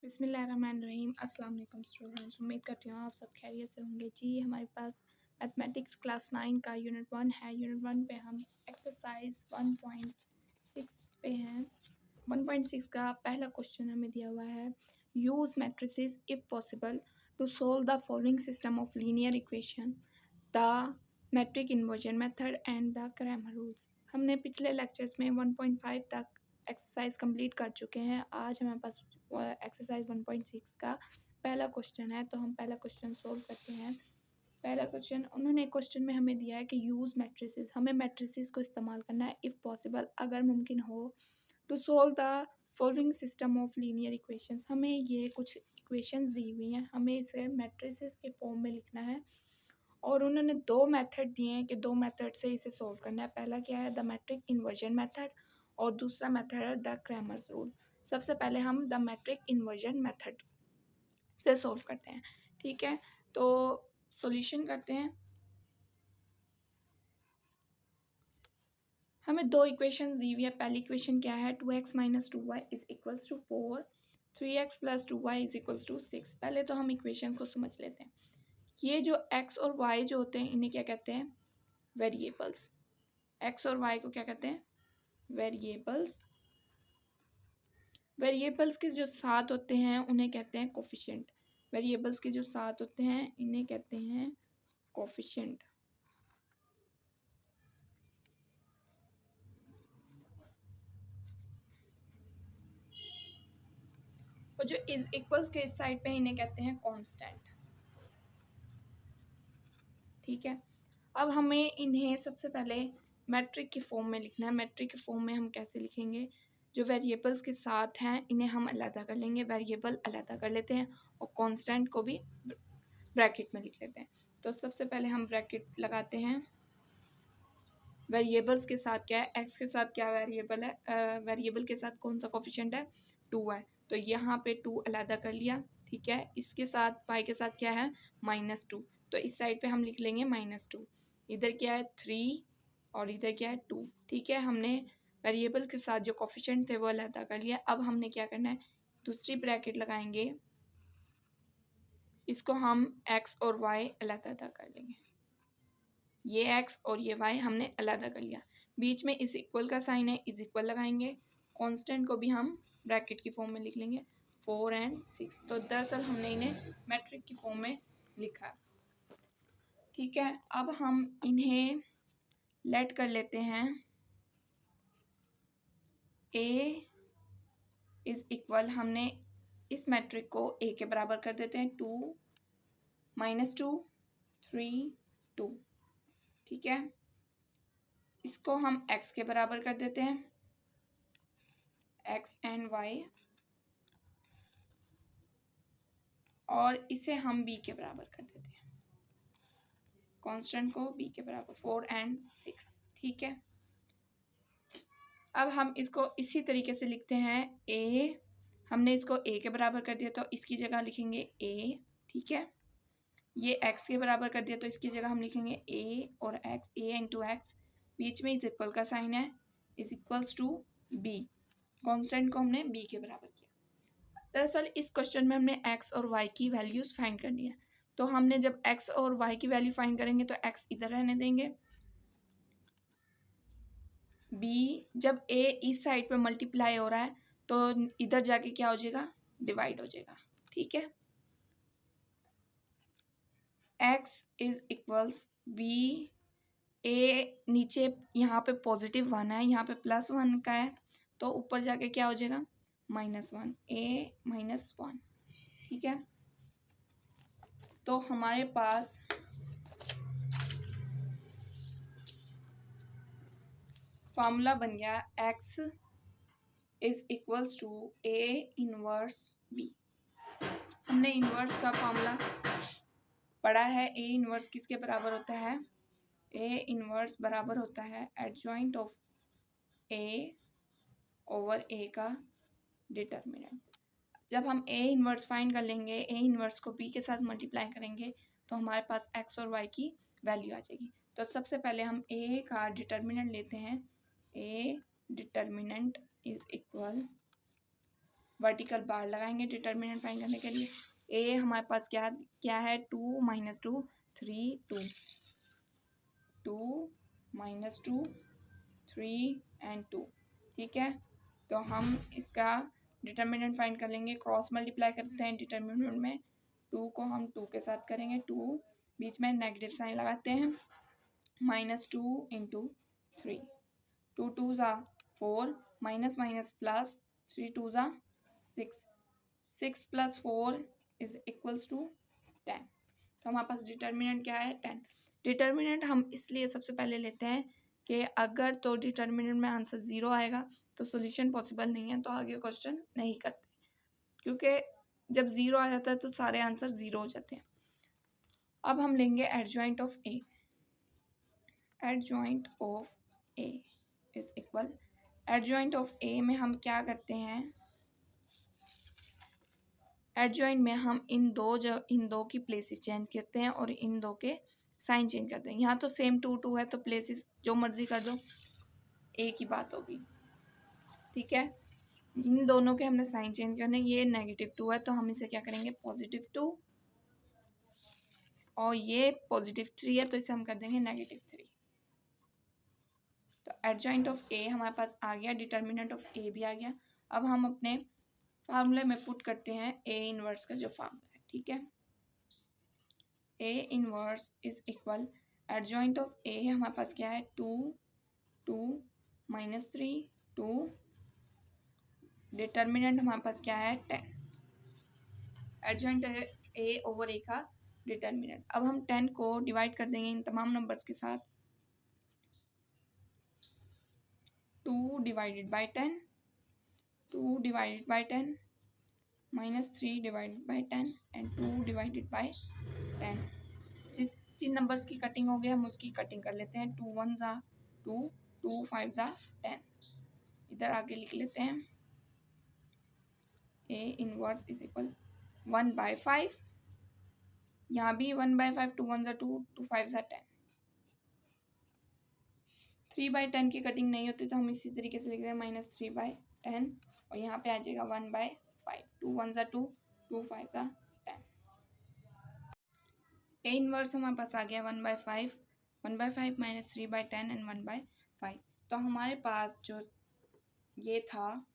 बिस्मिल्लाहिर्रहमानिर्रहीम। अस्सलाम वालेकुम स्टूडेंट्स, उम्मीद करती हूँ आप सब खैरियत से होंगे। जी हमारे पास मैथमेटिक्स क्लास 9 का यूनिट 1 है। यूनिट 1 पे हम एक्सरसाइज 1.6 पे हैं। 1.6 का पहला क्वेश्चन हमें दिया हुआ है, use matrices if possible to solve the following system of linear equation, the matrix inversion method and the Cramer rules. हमने पिछले लेक्चर्स में 1.5 तक एक्सरसाइज कंप्लीट कर चुके हैं। आज हमारे पास एक्सरसाइज 1.6 का पहला क्वेश्चन है, तो हम पहला क्वेश्चन सोल्व करते हैं। पहला क्वेश्चन उन्होंने क्वेश्चन में हमें दिया है कि यूज़ मैट्रिसेस, हमें मैट्रिसेस को इस्तेमाल करना है इफ़ पॉसिबल, अगर मुमकिन हो, to solve the following system of linear equations. हमें ये कुछ इक्वेशंस दी हुई हैं, हमें इसे मैट्रिसेस के फॉर्म में लिखना है और उन्होंने दो मेथड दिए हैं कि दो मेथड से इसे सोल्व करना है। पहला क्या है, द मैट्रिक इन्वर्जन मेथड, और दूसरा मेथड है द क्रैमर्स रूल। सबसे पहले हम द मैट्रिक इन्वर्जन मेथड से सोल्व करते हैं। ठीक है, तो सॉल्यूशन करते हैं। हमें दो इक्वेशन दी हुई है। पहली इक्वेशन क्या है, 2x minus 2y is equals to 4, 3x plus 2y is equals to 6। पहले तो हम इक्वेशन को समझ लेते हैं। ये जो x और y जो होते हैं, इन्हें क्या कहते हैं, वेरिएबल्स। x और y को क्या कहते हैं, वेरिएबल्स। वेरिएबल्स के जो साथ होते हैं उन्हें कहते हैं कोफिशिएंट। वेरिएबल्स के जो साथ होते हैं इन्हें कहते हैं कोफिशिएंट। और जो इज इक्वल्स के इस साइड पे इन्हें कहते हैं कांस्टेंट। ठीक है, अब हमें इन्हें सबसे पहले मैट्रिक की फॉर्म में लिखना है। मैट्रिक की फॉर्म में हम कैसे लिखेंगे, जो वेरिएबल्स के साथ हैं इन्हें हम अलग कर लेंगे, वेरिएबल अलग कर लेते हैं और कांस्टेंट को भी ब्रैकेट में लिख लेते हैं। तो सबसे पहले हम ब्रैकेट लगाते हैं। वेरिएबल्स के साथ क्या है, एक्स के साथ क्या वेरिएबल है, वेरिएबल के साथ कौन सा कोफिशिएंट है, 2 है, तो यहाँ पे 2 अलग कर लिया। ठीक है, इसके साथ पाई के साथ क्या है, -2, तो इस साइड पे हम लिख लेंगे -2। इधर क्या है 3 और इधर क्या है 2। ठीक है, हमने वेरिएबल के साथ जो कोफिशिएंट थे वो अलग कर लिया। अब हमने क्या करना है, दूसरी ब्रैकेट लगाएंगे, इसको हम एक्स और वाई अलग कर लेंगे। ये x और ये y हमने अलग कर लिया। बीच में इस इक्वल का साइन है, इज इक्वल लगाएंगे। कांस्टेंट को भी हम ब्रैकेट की फॉर्म में लिख लेंगे, 4 और 6। तो दरअसल हमने इन्हें मैट्रिक की फॉर्म में लिखा। ठीक है, अब हम इन्हें लेट कर लेते हैं। a इज इक्वल, हमने इस मैट्रिक को a के बराबर कर देते हैं, 2 -2 3 2। ठीक है, इसको हम x के बराबर कर देते हैं, x एंड y, और इसे हम b के बराबर कर देते हैं, कांस्टेंट को b के बराबर, 4 और 6। ठीक है, अब हम इसको इसी तरीके से लिखते हैं। a, हमने इसको a के बराबर कर दिया तो इसकी जगह लिखेंगे a। ठीक है, ये x के बराबर कर दिया तो इसकी जगह हम लिखेंगे a और x, a इंटू एक्स, बीच में इज इक्वल का साइन है, is equals to b, constant को हमने b के बराबर किया। दरअसल इस क्वेश्चन में हमने x और y की वैल्यूज़ फाइंड करनी है, तो हमने जब x और y की वैल्यू फाइंड करेंगे तो x इधर रहने देंगे, b जब a इस साइड पे मल्टीप्लाई हो रहा है तो इधर जाके क्या हो जाएगा, डिवाइड हो जाएगा। ठीक है, x is equals b, a नीचे यहाँ पे +1 है, यहाँ पे +1 का है, तो ऊपर जाके क्या हो जाएगा, -1, a -1। ठीक है, तो हमारे पास फार्मूला बन गया x is equals to a inverse b। हमने इनवर्स का फार्मूला पढ़ा है। a इनवर्स किसके बराबर होता है, a इनवर्स बराबर होता है adjoint of a over a का डिटर्मिनेंट। जब हम a इनवर्स फाइंड कर लेंगे, a इनवर्स को b के साथ मल्टीप्लाई करेंगे तो हमारे पास x और y की वैल्यू आ जाएगी। तो सबसे पहले हम a का डिटर्मिनेंट लेते हैं, a determinant is equal vertical bar लगाएंगे डिटर्मिनेंट फाइंड करने के लिए। ए हमारे पास क्या क्या है, 2 - 2 3 2 2 - 2 3 एंड 2, ठीक है। तो हम इसका डिटर्मिनेंट फाइंड कर लेंगे, क्रॉस मल्टीप्लाई करते हैं डिटर्मिनेंट में, 2 को हम 2 के साथ करेंगे, 2 बीच में नेगेटिव साइन लगाते हैं, -2 × 3, 2 2 = 4, माइनस माइनस प्लस, 3 2 = 6, 6 + 4 = 10। तो हमारे पास डिटर्मिनेंट क्या है, 10। डिटर्मिनेंट हम इसलिए सबसे पहले लेते हैं कि अगर तो डिटर्मिनेंट में आंसर 0 आएगा तो सॉल्यूशन पॉसिबल नहीं है, तो आगे क्वेश्चन नहीं करते, क्योंकि जब 0 आ जाता है तो सारे आंसर 0 हो जाते हैं। अब हम लेंगे adjoint of A. Adjoint of A is equal, adjoint of A में हम क्या करते हैं, एडजॉइंट में हम इन दो की प्लेसेस चेंज करते हैं और इन दो के साइन चेंज करते हैं। यहाँ तो सेम 2 2 है तो प्लेसेस जो मर्जी कर दो, एक ही बात होगी, ठीक है। इन दोनों के हमने साइन चेंज करने, ये -2 है तो हम इसे क्या करेंगे, +2, और ये +3 है तो इसे हम कर देंगे -3। तो एडजॉइंट ऑफ ए हमारे पास आ गया, डिटर्मिनेंट ऑफ ए भी आ गया। अब हम अपने फार्मूले में पुट करते हैं ए इनवर्स का जो फार्मूला है, ठीक है। A inverse is equal, adjoint of A हमारे पास क्या है, 2 2 -3 2, डिटर्मिनेंट हमारे पास क्या है, 10। एडजॉइंट है ए ओवर ए का डिटर्मिनेंट। अब हम 10 को डिवाइड कर देंगे इन तमाम नंबर्स के साथ, 2 / 10, 2 / 10, -3 / 10 एंड 2 / 10। जिन नंबर्स की कटिंग हो गई हम उसकी कटिंग कर लेते हैं, 2 1 = 2, 2 5 = 10। इधर आगे लिख लेते हैं, ए इनवर्स इज इक्वल 1/5, यहाँ भी 1/5, 2 1 = 2, 2 5 = 10। 3/10 की कटिंग नहीं होती तो हम इसी तरीके से लिखते हैं -3/10, और यहाँ पे आ जाएगा 1/5, 2 1 = 2, 2 5 = 10। ए इनवर्स हमारे पास आ गया 1/5, 1/5 - 3/10 एंड 1/5। तो हमारे पास जो ये था,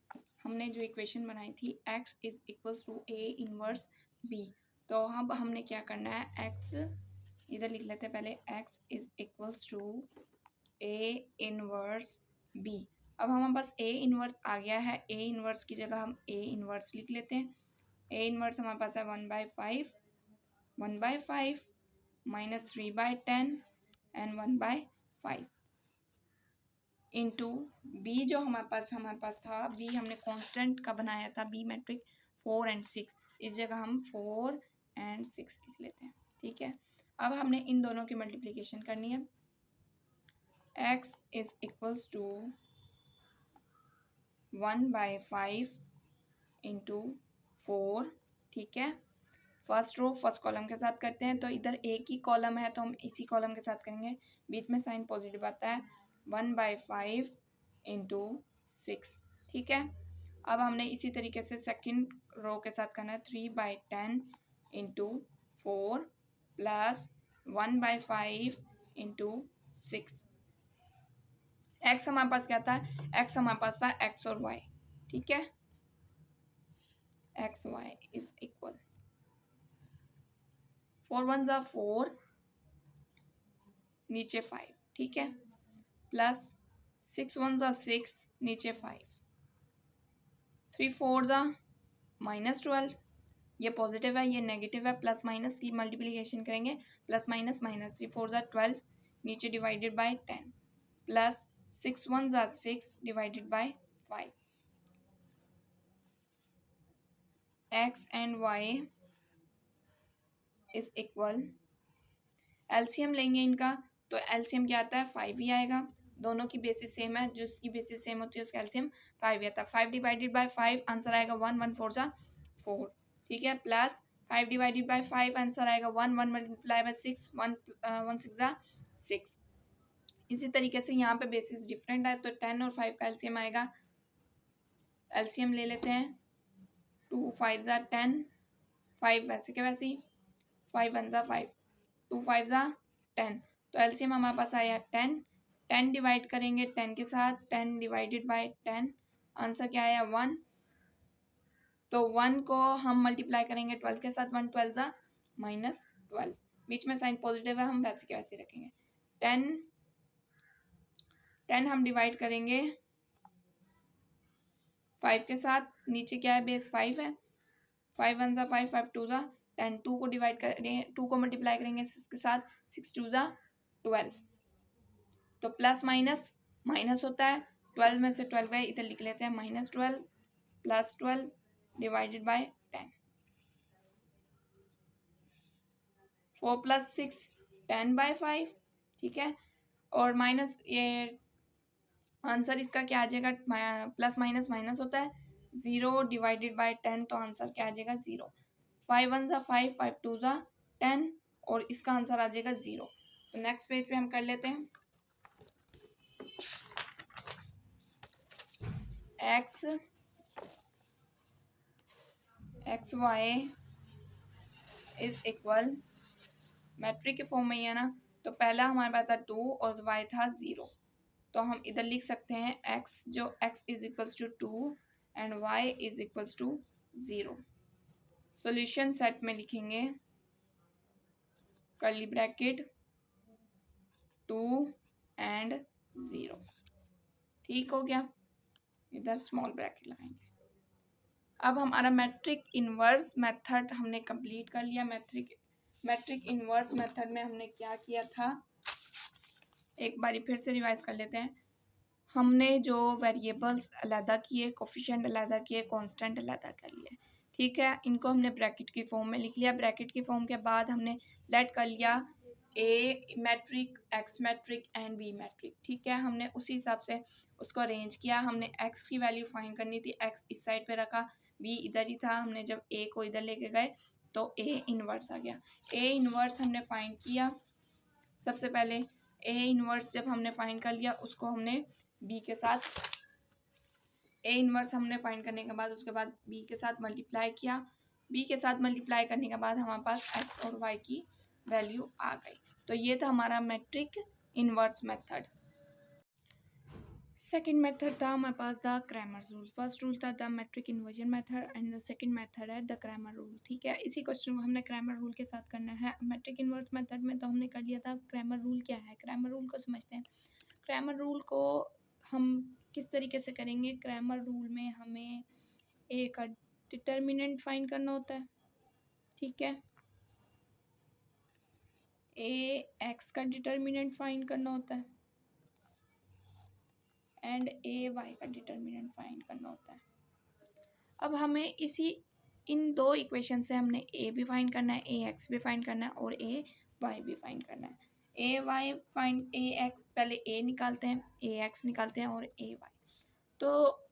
हमने जो इक्वेशन बनाई थी x = a इनवर्स b, तो अब हमने क्या करना है, x इधर लिख लेते हैं पहले, x = a इनवर्स b। अब हमारे पास a इनवर्स आ गया है, a इनवर्स की जगह हम a इनवर्स लिख लेते हैं। a इनवर्स हमारे पास है 1/5, 1/5 -3/10 एंड 1/5 इंटू बी, जो हमारे पास था बी हमने कांस्टेंट का बनाया था, बी मैट्रिक 4 और 6, इस जगह हम 4 और 6 लिख लेते हैं, ठीक है। अब हमने इन दोनों की मल्टीप्लिकेशन करनी है, x = 1/5 × 4, ठीक है। फर्स्ट रो फर्स्ट कॉलम के साथ करते हैं, तो इधर एक ही कॉलम है तो हम इसी कॉलम के साथ करेंगे, बीच में साइन पॉजिटिव आता है, 1/5 × 6, ठीक है। अब हमने इसी तरीके से सेकंड रो के साथ करना है, 3/10 × 4 प्लस 1/5 × 6। एक्स हमारे पास क्या था, एक्स हमारे पास था एक्स और वाई, ठीक है। एक्स वाई इज इक्वल 4 1 = 4, नीचे 5, ठीक है, प्लस 6 1 = 6, नीचे 5, 3 4 = -12, ये पॉजिटिव है ये नेगेटिव है, प्लस माइनस की मल्टीप्लिकेशन करेंगे, प्लस माइनस माइनस, 3 4 = 12, नीचे divided by 10, plus 6 1 = 6 divided by 5। X and y is equal, LCM लेंगे इनका, तो एलसीएम क्या आता है, 5 ही आएगा, दोनों की बेसिस सेम है, जो इसकी बेसिस सेम होती है उसका एलसीएम 5 ही आता है। 5 डिवाइडेड बाय 5 आंसर आएगा 1, 1 4 = 4, ठीक है, प्लस 5 डिवाइडेड बाय 5 आंसर आएगा 1, 1 मल्टीप्लाई बाय 6, 1 1 6 = 6। इसी तरीके से यहाँ पे बेसिस डिफरेंट है तो 10 और 5 का एलसीएम आएगा, एलसीएम ले लेते हैं, 2 5 ज़ा 10, 5 वैसे के वैसे ही, 5 1 ज़ा 5, 2 5 ज़ा 10। तो एलसीएम हमारे पास आया 10। 10 डिवाइड करेंगे 10 के साथ, 10 डिवाइडेड बाय 10, आंसर क्या आया 1। तो 1 को हम मल्टीप्लाई करेंगे 12 के साथ, 1 12 ज़ा -12, बीच में साइन पॉजिटिव है, हम वैसे के वैसे रखेंगे। 10 हम डिवाइड करेंगे 5 के साथ, नीचे क्या है बेस 5 है, 5 1 ज़ा 5, 5 2 ज़ा 10, 2 को डिवाइड करेंगे, 2 को मल्टीप्लाई करेंगे 6 के साथ, 6 2 ज़ा 12, तो प्लस माइनस माइनस होता है, 12 में से 12 गए, इधर लिख लेते हैं -12 प्लस 12 डिवाइडेड बाय 10, 4 + 6 10/5, ठीक है। और माइनस ये आंसर इसका क्या आ जाएगा, प्लस माइनस माइनस होता है, 0 डिवाइडेड बाय 10, तो आंसर क्या आ जाएगा 0। 5 1 ज़ा 5, 5 2 ज़ा 10, और इसका आंसर आ जाएगा 0। तो नेक्स्ट पेज पे हम कर लेते हैं। X y is equal, matrix के फॉर्म में ही है ना, तो पहला हमारे पास था 2 और y था 0, तो हम इधर लिख सकते हैं x, जो x is equals to 2 and y is equals to 0। Solution set में लिखेंगे कर्ली ब्रैकेट 2 एंड 0, ठीक हो गया। इधर स्मॉल ब्रैकेट लगाएंगे। अब हमारा मैट्रिक इन्वर्स मेथड हमने कंप्लीट कर लिया। मैट्रिक इन्वर्स मेथड में हमने क्या किया था, एक बारी फिर से रिवाइज कर लेते हैं। हमने जो वेरिएबल्स अलहदा किए, कोफिशिएंट अलहदा किए, कांस्टेंट अलहदा कर लिए, ठीक है। इनको हमने ब्रैकेट की फॉर्म में लिख लिया। ब्रैकेट की फॉर्म के बाद हमने लेट कर लिया A matrix, X matrix and B matrix, ठीक है। हमने उसी हिसाब से उसको अरेंज किया। हमने एक्स की वैल्यू फाइंड करनी थी, एक्स इस साइड पे रखा, बी इधर ही था। हमने जब ए को इधर लेके गए तो ए इन्वर्स आ गया। ए इन्वर्स हमने फाइंड किया। सबसे पहले ए इन्वर्स जब हमने फाइंड कर लिया, उसको हमने बी के साथ, ए इन्वर्स हमने फाइंड करने के बाद उसके बाद बी के साथ मल्टीप्लाई किया। बी के साथ मल्टीप्लाई करने के बाद हमारे पास एक्स और वाई की वैल्यू आ गई। तो ये था हमारा matrix inverse method. Second method था हमारे पास the Cramer rule. First rule था the matrix inversion method and the second method है द क्रैमर रूल, ठीक है। इसी क्वेश्चन को हमने क्रैमर रूल के साथ करना है। मैट्रिक इन्वर्स मेथड में तो हमने कर लिया था। क्रैमर रूल क्या है, क्रैमर रूल को समझते हैं। क्रैमर रूल को हम किस तरीके से करेंगे। क्रैमर रूल में हमें ए का डिटर्मिनेंट फाइंड करना होता है, ठीक है। ए एक्स का डिटर्मिनेंट फाइंड करना होता है एंड ए वाई का डिटर्मिनेंट फाइंड करना होता है। अब हमें इन दो इक्वेशन से हमने ए भी फाइंड करना है, ए एक्स भी फाइंड करना है और ए वाई भी फाइंड करना है। ए वाई फाइंड, ए एक्स पहले ए निकालते हैं, ए एक्स निकालते हैं और ए वाई। तो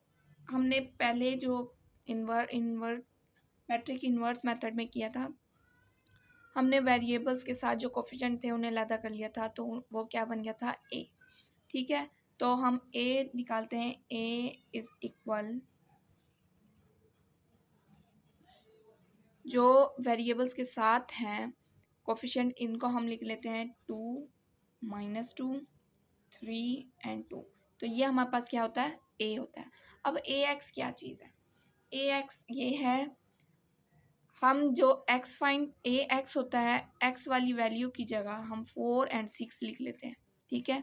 हमने पहले जो मैट्रिक इन्वर्स मेथड में किया था, हमने वेरिएबल्स के साथ जो कोफिशिएंट थे उन्हें अलग कर लिया था, तो वो क्या बन गया था ए, ठीक है। तो हम ए निकालते हैं, ए इज इक्वल, जो वेरिएबल्स के साथ हैं कोफिशिएंट, इनको हम लिख लेते हैं 2 -2 3 एंड 2। तो ये हमारे पास क्या होता है, ए होता है। अब ए एक्स क्या चीज़ है, ए एक्स ये है, हम जो एक्स फाइंड, ए एक्स होता है, एक्स वाली वैल्यू की जगह हम 4 एंड 6 लिख लेते हैं, ठीक है।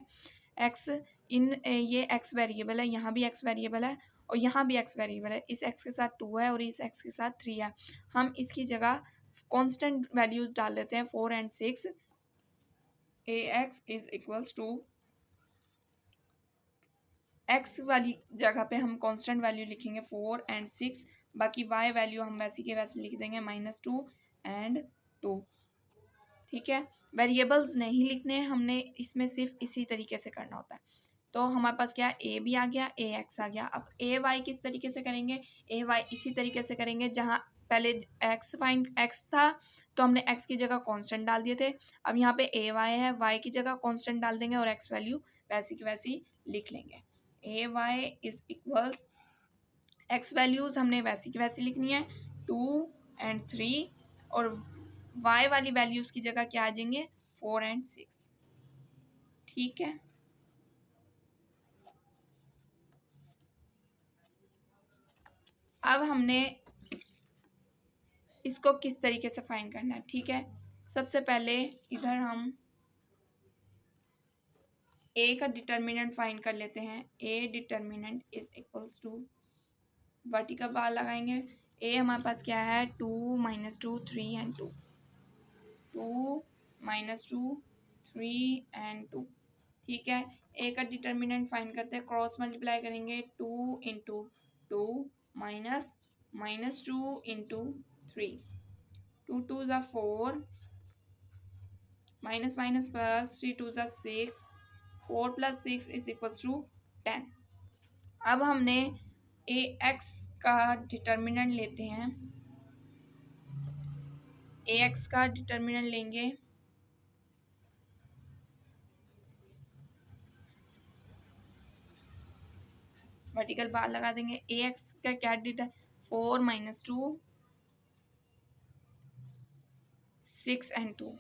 एक्स ये एक्स वेरिएबल है, यहाँ भी एक्स वेरिएबल है और यहाँ भी एक्स वेरिएबल है। इस एक्स के साथ 2 है और इस एक्स के साथ 3 है। हम इसकी जगह कांस्टेंट वैल्यूज डाल देते हैं 4 and 6। A x is equals to, x वाली जगह पे हम कांस्टेंट वैल्यू लिखेंगे 4 एंड 6, बाकी वाई वैल्यू हम वैसी के वैसे लिख देंगे -2 एंड 2, ठीक है। वेरिएबल्स नहीं लिखने, हमने इसमें सिर्फ इसी तरीके से करना होता है। तो हमारे पास क्या, ए भी आ गया, ए एक्स आ गया। अब ए वाई किस तरीके से करेंगे, ए वाई इसी तरीके से करेंगे, जहाँ पहले एक्स था तो हमने एक्स की जगह कांस्टेंट डाल दिए थे। अब यहाँ पे ए वाई है, वाई की जगह कांस्टेंट डाल देंगे और एक्स वैल्यू वैसी की वैसी लिख लेंगे। A Y is equals, X values हमने वैसी की वैसी लिखनी है, 2 एंड 3, और y वाली वैल्यूज़ की जगह क्या आ जाएंगे 4 एंड 6। ठीक है, अब हमने इसको किस तरीके से फाइंड करना है। ठीक है, सबसे पहले इधर हम a का डिटर्मिनेंट फाइंड कर लेते हैं। a determinant is equals to, vertical bar लगाएंगे। a हमारे पास क्या है 2 -2 3 एंड 2, 2 -2 3 एंड 2। ठीक है, a का डिटर्मिनेंट फाइंड करते हैं, क्रॉस मल्टीप्लाई करेंगे 2 इंटू 2 माइनस -2 इंटू 3, 2 2 ज़ा 4, माइनस माइनस प्लस 3 2 ज़ा 6, 4 + 6 इज इक्वल्स टू 10। अब हमने ए एक्स का डिटर्मिनेंट लेते हैं, ए एक्स का डिटर्मिनेंट लेंगे, वर्टिकल बार लगा देंगे। ए एक्स का क्या डिटर 4 -2 6 एंड 2,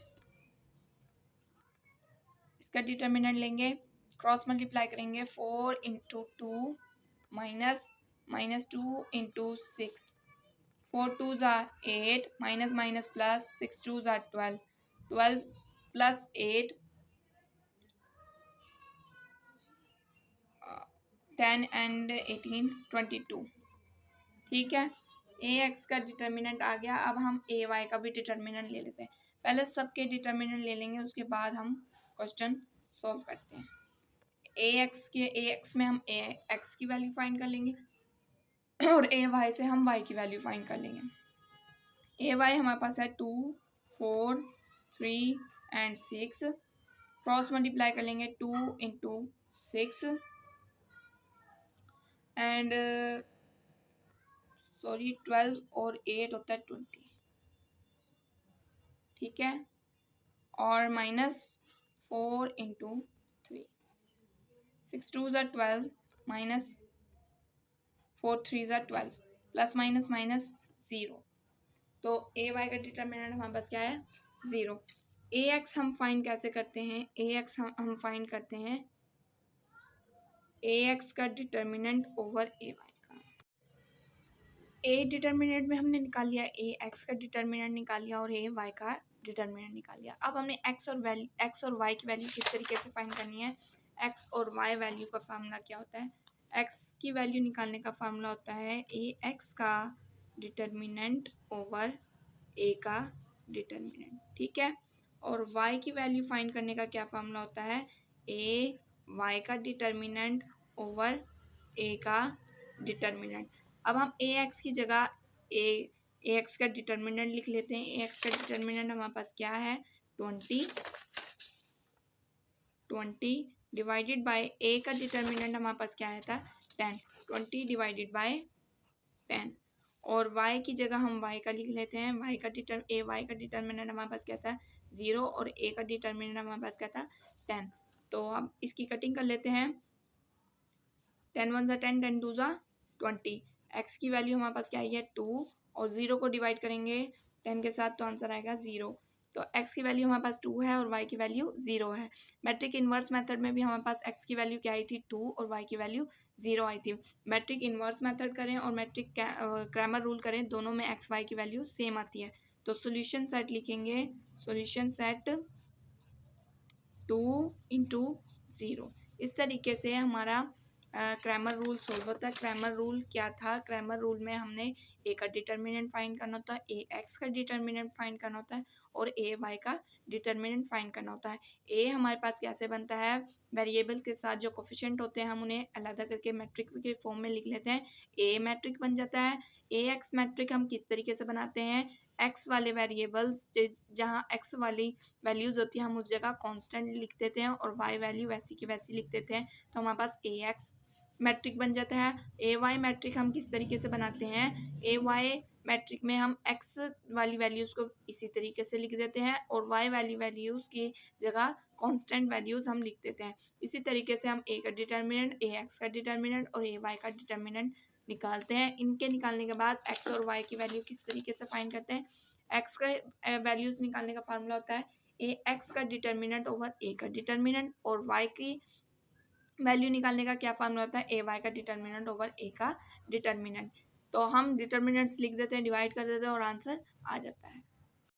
इसका डिटर्मिनेंट लेंगे, क्रॉस मल्टीप्लाई करेंगे 4 इंटू 2 माइनस -2 इंटू 6, 4 2 ज़ा 8, माइनस माइनस प्लस 6 2 ज़ा 12, 12 + 8 10 एंड 18 22। ठीक है, ए एक्स का डिटर्मिनेंट आ गया। अब हम ए वाई का भी डिटर्मिनेंट ले लेते हैं। पहले सबके डिटर्मिनेंट ले लेंगे, उसके बाद हम क्वेश्चन सॉल्व करते हैं। ए एक्स में हम ए एक्स की वैल्यू फाइंड कर लेंगे और ए वाई से हम वाई की वैल्यू फाइंड कर लेंगे। ए वाई हमारे पास है 2 4 3 एंड 6, क्रॉस मल्टीप्लाई कर लेंगे 2 इंटू 6 एंड 12 और 8 होता है 20। ठीक है, और -4 इंटू 3, 6 2 ज़ा 12, -4 3 ज़ा 12, प्लस माइनस माइनस 0। तो ए वाई का डिटर्मिनेंट हमारे पास क्या है 0। ए एक्स हम फाइंड कैसे करते हैं, ए एक्स हम फाइंड करते हैं ए एक्स का डिटर्मिनेंट ओवर ए वाई का। ए डिटर्मिनेंट में हमने निकाल लिया, ए एक्स का डिटर्मिनेंट निकाल लिया और ए वाई का डिटर्मिनेंट निकाल लिया। अब हमने एक्स और वाई की वैल्यू किस तरीके से फाइंड करनी है। एक्स और वाई वैल्यू का फार्मूला क्या होता है, एक्स की वैल्यू निकालने का फार्मूला होता है ए एक्स का डिटर्मिनेंट ओवर ए का डिटर्मिनेंट। ठीक है, और वाई की वैल्यू फाइंड करने का क्या फार्मूला होता है, ए वाई का डिटर्मिनेंट ओवर ए का डिटर्मिनेंट। अब हम ए एक्स की जगह ए एक्स का डिटर्मिनेंट लिख लेते हैं। ए एक्स का डिटर्मिनेंट हमारे पास क्या है 20 डिवाइडेड बाय ए का डिटर्मिनेंट हमारे पास क्या आया था 10, 20 डिवाइडेड बाय 10, और y की जगह हम y का लिख लेते हैं। y का डिटर्मिनेंट हमारे पास क्या था 0 और a का डिटर्मिनेंट हमारे पास क्या था 10। तो हम इसकी कटिंग कर लेते हैं, 10 1 ज़ा 10, 10 2 ज़ा 20। x की वैल्यू हमारे पास क्या आई है 2, और 0 को डिवाइड करेंगे 10 के साथ तो आंसर आएगा 0। तो x की वैल्यू हमारे पास 2 है और y की वैल्यू 0 है। मैट्रिक इन्वर्स मेथड में भी हमारे पास x की वैल्यू क्या आई थी 2 और y की वैल्यू 0 आई थी। मैट्रिक इन्वर्स मेथड करें और मैट्रिक क्रैमर रूल करें, दोनों में x y की वैल्यू सेम आती है। तो सॉल्यूशन सेट लिखेंगे, सॉल्यूशन सेट 2 इंटू 0। इस तरीके से हमारा क्रैमर रूल सोल्व होता है। क्रैमर रूल क्या था, क्रैमर रूल में हमने ए का डिटर्मिनेंट फाइंड करना होता है, ए एक्स का डिटर्मिनेंट फाइंड करना होता है और ए वाई का डिटर्मिनेंट फाइंड करना होता है। ए हमारे पास कैसे बनता है, वेरिएबल के साथ जो कोफिशिएंट होते हैं हम उन्हें अलग करके मैट्रिक के फॉर्म में लिख लेते हैं, ए मैट्रिक बन जाता है। ए एक्स मैट्रिक हम किस तरीके से बनाते हैं, एक्स वाले वेरिएबल्स जहाँ एक्स वाली वैल्यूज़ होती है हम उस जगह कांस्टेंट लिख देते हैं और वाई वैल्यू वैसी की वैसी लिख देते हैं, तो हमारे पास ए एक्स मैट्रिक बन जाता है। ए वाई मैट्रिक हम किस तरीके से बनाते हैं, ए वाई मैट्रिक में हम एक्स वाली वैल्यूज़ को इसी तरीके से लिख देते हैं और वाई वाली वैल्यूज़ की जगह कांस्टेंट वैल्यूज़ हम लिख देते हैं। इसी तरीके से हम ए का डिटर्मिनेंट, ए एक्स का डिटर्मिनेंट और ए वाई का डिटर्मिनेंट निकालते हैं। इनके निकालने के बाद एक्स और वाई की वैल्यू किस तरीके से फाइंड करते हैं। एक्स का वैल्यूज निकालने का फार्मूला होता है ए एक्स का डिटर्मिनेंट ओवर ए का डिटर्मिनेंट, और वाई की वैल्यू निकालने का क्या फार्मूला होता है ए वाई का डिटर्मिनेंट ओवर ए का डिटर्मिनेंट। तो हम डिटर्मिनेंट्स लिख देते हैं, डिवाइड कर देते हैं और आंसर आ जाता है।